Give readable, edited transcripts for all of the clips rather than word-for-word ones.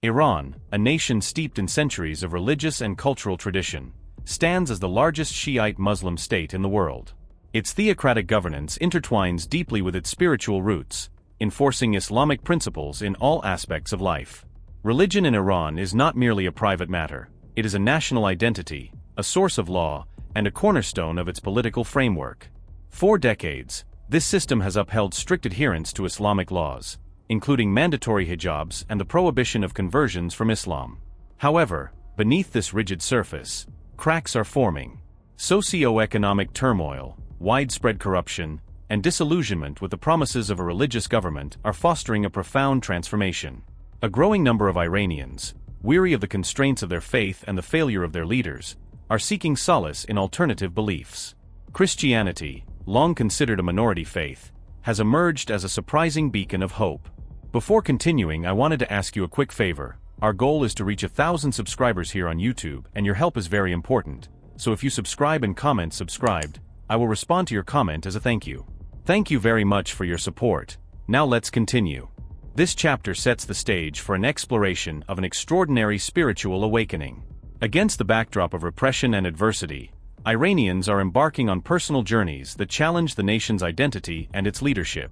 Iran, a nation steeped in centuries of religious and cultural tradition, stands as the largest Shiite Muslim state in the world. Its theocratic governance intertwines deeply with its spiritual roots, enforcing Islamic principles in all aspects of life. Religion in Iran is not merely a private matter, it is a national identity, a source of law, and a cornerstone of its political framework. For decades, this system has upheld strict adherence to Islamic laws, including mandatory hijabs and the prohibition of conversions from Islam. However, beneath this rigid surface, cracks are forming. Socio-economic turmoil, widespread corruption, and disillusionment with the promises of a religious government are fostering a profound transformation. A growing number of Iranians, weary of the constraints of their faith and the failure of their leaders, are seeking solace in alternative beliefs. Christianity, long considered a minority faith, has emerged as a surprising beacon of hope. Before continuing, I wanted to ask you a quick favor. Our goal is to reach 1,000 subscribers here on YouTube, and your help is very important. So if you subscribe and comment subscribed, I will respond to your comment as a thank you. Thank you very much for your support. Now let's continue. This chapter sets the stage for an exploration of an extraordinary spiritual awakening. Against the backdrop of repression and adversity, Iranians are embarking on personal journeys that challenge the nation's identity and its leadership.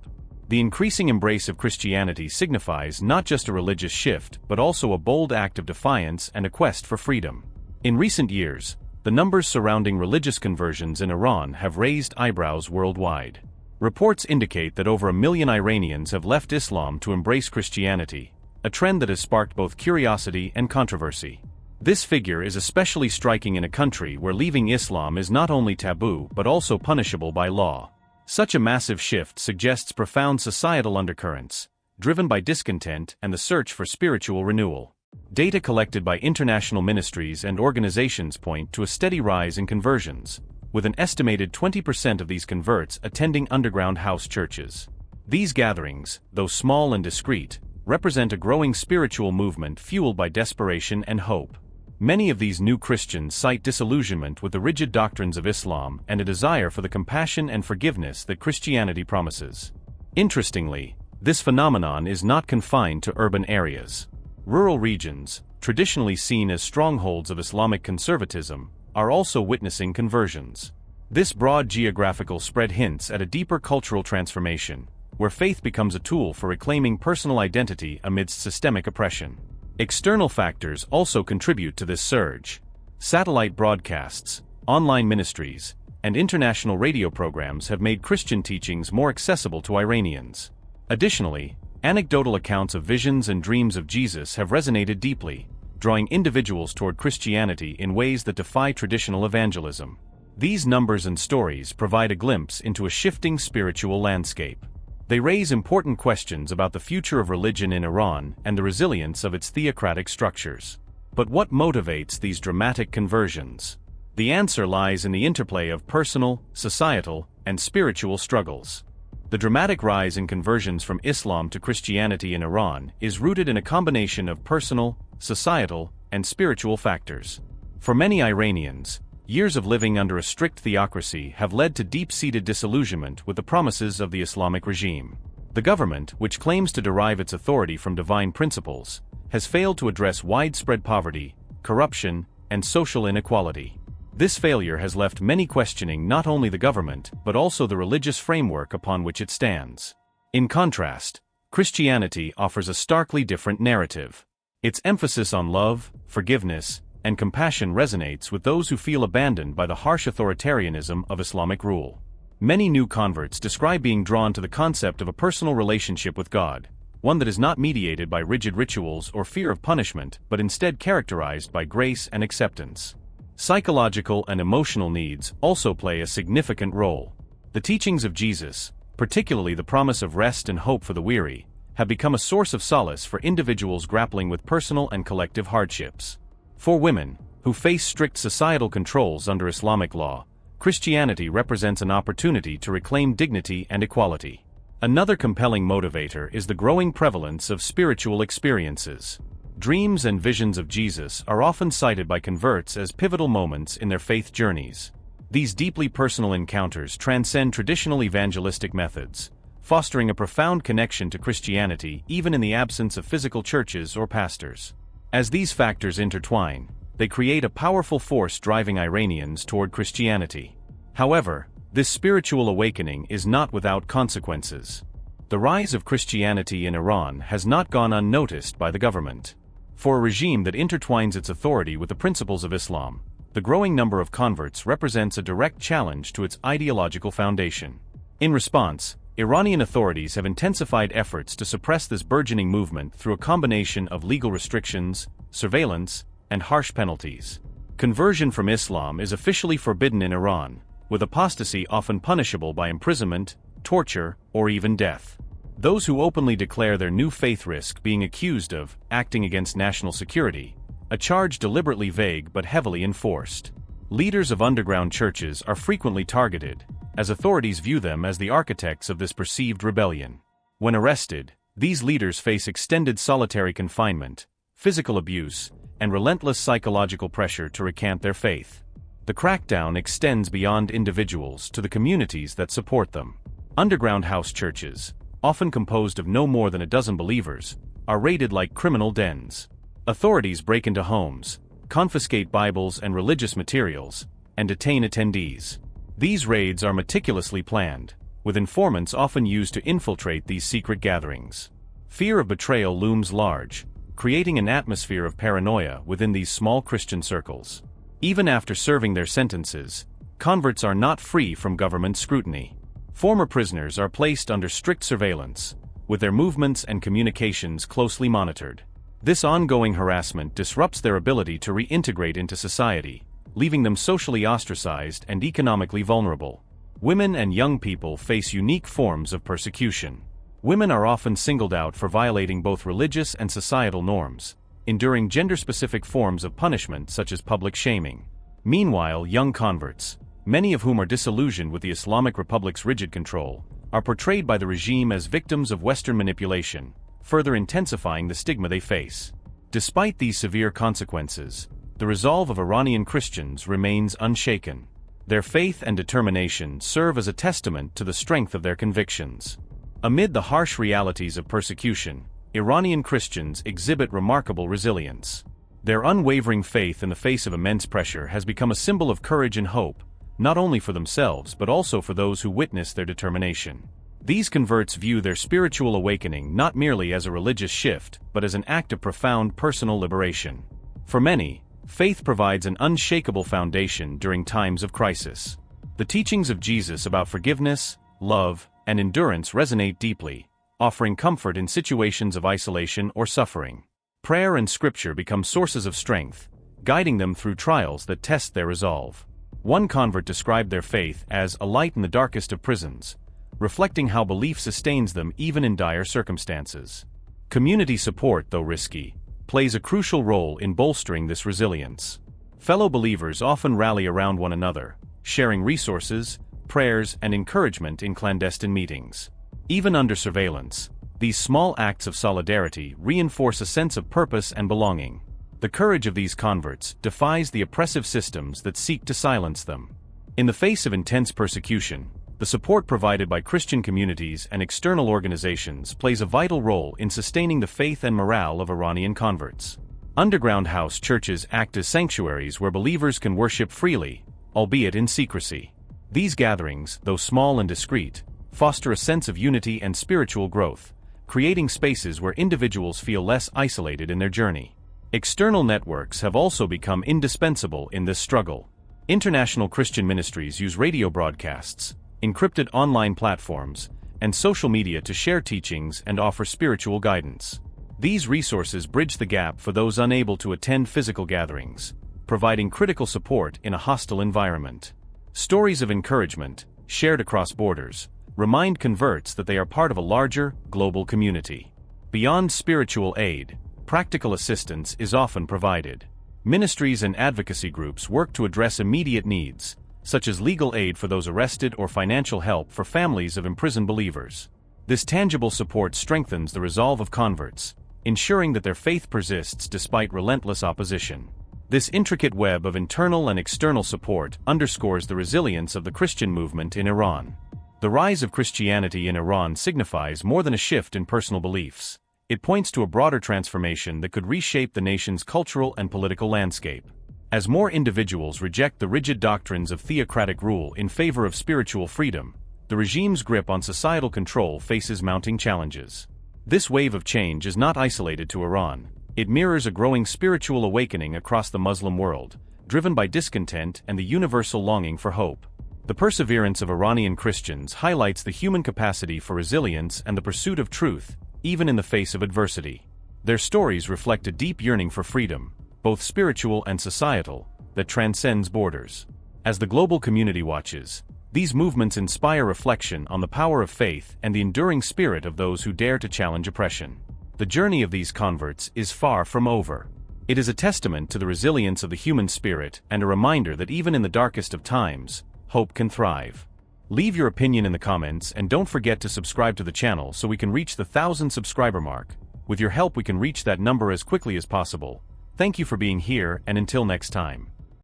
The increasing embrace of Christianity signifies not just a religious shift but also a bold act of defiance and a quest for freedom. In recent years, the numbers surrounding religious conversions in Iran have raised eyebrows worldwide. Reports indicate that over 1 million Iranians have left Islam to embrace Christianity, a trend that has sparked both curiosity and controversy. This figure is especially striking in a country where leaving Islam is not only taboo but also punishable by law. Such a massive shift suggests profound societal undercurrents, driven by discontent and the search for spiritual renewal. Data collected by international ministries and organizations point to a steady rise in conversions, with an estimated 20% of these converts attending underground house churches. These gatherings, though small and discreet, represent a growing spiritual movement fueled by desperation and hope. Many of these new Christians cite disillusionment with the rigid doctrines of Islam and a desire for the compassion and forgiveness that Christianity promises. Interestingly, this phenomenon is not confined to urban areas. Rural regions, traditionally seen as strongholds of Islamic conservatism, are also witnessing conversions. This broad geographical spread hints at a deeper cultural transformation, where faith becomes a tool for reclaiming personal identity amidst systemic oppression. External factors also contribute to this surge. Satellite broadcasts, online ministries, and international radio programs have made Christian teachings more accessible to Iranians. Additionally, anecdotal accounts of visions and dreams of Jesus have resonated deeply, drawing individuals toward Christianity in ways that defy traditional evangelism. These numbers and stories provide a glimpse into a shifting spiritual landscape. They raise important questions about the future of religion in Iran and the resilience of its theocratic structures. But what motivates these dramatic conversions? The answer lies in the interplay of personal, societal, and spiritual struggles. The dramatic rise in conversions from Islam to Christianity in Iran is rooted in a combination of personal, societal, and spiritual factors. For many Iranians, years of living under a strict theocracy have led to deep-seated disillusionment with the promises of the Islamic regime. The government, which claims to derive its authority from divine principles, has failed to address widespread poverty, corruption, and social inequality. This failure has left many questioning not only the government but also the religious framework upon which it stands. In contrast, Christianity offers a starkly different narrative. Its emphasis on love, forgiveness, and compassion resonates with those who feel abandoned by the harsh authoritarianism of Islamic rule. Many new converts describe being drawn to the concept of a personal relationship with God, one that is not mediated by rigid rituals or fear of punishment but instead characterized by grace and acceptance. Psychological and emotional needs also play a significant role. The teachings of Jesus, particularly the promise of rest and hope for the weary, have become a source of solace for individuals grappling with personal and collective hardships. For women, who face strict societal controls under Islamic law, Christianity represents an opportunity to reclaim dignity and equality. Another compelling motivator is the growing prevalence of spiritual experiences. Dreams and visions of Jesus are often cited by converts as pivotal moments in their faith journeys. These deeply personal encounters transcend traditional evangelistic methods, fostering a profound connection to Christianity even in the absence of physical churches or pastors. As these factors intertwine, they create a powerful force driving Iranians toward Christianity. However, this spiritual awakening is not without consequences. The rise of Christianity in Iran has not gone unnoticed by the government. For a regime that intertwines its authority with the principles of Islam, the growing number of converts represents a direct challenge to its ideological foundation. In response, Iranian authorities have intensified efforts to suppress this burgeoning movement through a combination of legal restrictions, surveillance, and harsh penalties. Conversion from Islam is officially forbidden in Iran, with apostasy often punishable by imprisonment, torture, or even death. Those who openly declare their new faith risk being accused of acting against national security, a charge deliberately vague but heavily enforced. Leaders of underground churches are frequently targeted, as authorities view them as the architects of this perceived rebellion. When arrested, these leaders face extended solitary confinement, physical abuse, and relentless psychological pressure to recant their faith. The crackdown extends beyond individuals to the communities that support them. Underground house churches, often composed of no more than a dozen believers, are raided like criminal dens. Authorities break into homes, confiscate Bibles and religious materials, and detain attendees. These raids are meticulously planned, with informants often used to infiltrate these secret gatherings. Fear of betrayal looms large, creating an atmosphere of paranoia within these small Christian circles. Even after serving their sentences, converts are not free from government scrutiny. Former prisoners are placed under strict surveillance, with their movements and communications closely monitored. This ongoing harassment disrupts their ability to reintegrate into society, leaving them socially ostracized and economically vulnerable. Women and young people face unique forms of persecution. Women are often singled out for violating both religious and societal norms, enduring gender-specific forms of punishment such as public shaming. Meanwhile, young converts, many of whom are disillusioned with the Islamic Republic's rigid control, are portrayed by the regime as victims of Western manipulation, further intensifying the stigma they face. Despite these severe consequences, the resolve of Iranian Christians remains unshaken. Their faith and determination serve as a testament to the strength of their convictions. Amid the harsh realities of persecution, Iranian Christians exhibit remarkable resilience. Their unwavering faith in the face of immense pressure has become a symbol of courage and hope, not only for themselves but also for those who witness their determination. These converts view their spiritual awakening not merely as a religious shift, but as an act of profound personal liberation. For many, faith provides an unshakable foundation during times of crisis. The teachings of Jesus about forgiveness, love, and endurance resonate deeply, offering comfort in situations of isolation or suffering. Prayer and scripture become sources of strength, guiding them through trials that test their resolve. One convert described their faith as a light in the darkest of prisons, reflecting how belief sustains them even in dire circumstances. Community support, though risky, plays a crucial role in bolstering this resilience. Fellow believers often rally around one another, sharing resources, prayers, and encouragement in clandestine meetings. Even under surveillance, these small acts of solidarity reinforce a sense of purpose and belonging. The courage of these converts defies the oppressive systems that seek to silence them. In the face of intense persecution, the support provided by Christian communities and external organizations plays a vital role in sustaining the faith and morale of Iranian converts. Underground house churches act as sanctuaries where believers can worship freely, albeit in secrecy. These gatherings, though small and discreet, foster a sense of unity and spiritual growth, creating spaces where individuals feel less isolated in their journey. External networks have also become indispensable in this struggle. International Christian ministries use radio broadcasts, encrypted online platforms, and social media to share teachings and offer spiritual guidance. These resources bridge the gap for those unable to attend physical gatherings, providing critical support in a hostile environment. Stories of encouragement, shared across borders, remind converts that they are part of a larger, global community. Beyond spiritual aid, practical assistance is often provided. Ministries and advocacy groups work to address immediate needs, such as legal aid for those arrested or financial help for families of imprisoned believers. This tangible support strengthens the resolve of converts, ensuring that their faith persists despite relentless opposition. This intricate web of internal and external support underscores the resilience of the Christian movement in Iran. The rise of Christianity in Iran signifies more than a shift in personal beliefs. It points to a broader transformation that could reshape the nation's cultural and political landscape. As more individuals reject the rigid doctrines of theocratic rule in favor of spiritual freedom, the regime's grip on societal control faces mounting challenges. This wave of change is not isolated to Iran. It mirrors a growing spiritual awakening across the Muslim world, driven by discontent and the universal longing for hope. The perseverance of Iranian Christians highlights the human capacity for resilience and the pursuit of truth, even in the face of adversity. Their stories reflect a deep yearning for freedom, both spiritual and societal, that transcends borders. As the global community watches, these movements inspire reflection on the power of faith and the enduring spirit of those who dare to challenge oppression. The journey of these converts is far from over. It is a testament to the resilience of the human spirit and a reminder that even in the darkest of times, hope can thrive. Leave your opinion in the comments and don't forget to subscribe to the channel so we can reach the 1,000 subscriber mark. With your help we can reach that number as quickly as possible. Thank you for being here, and until next time.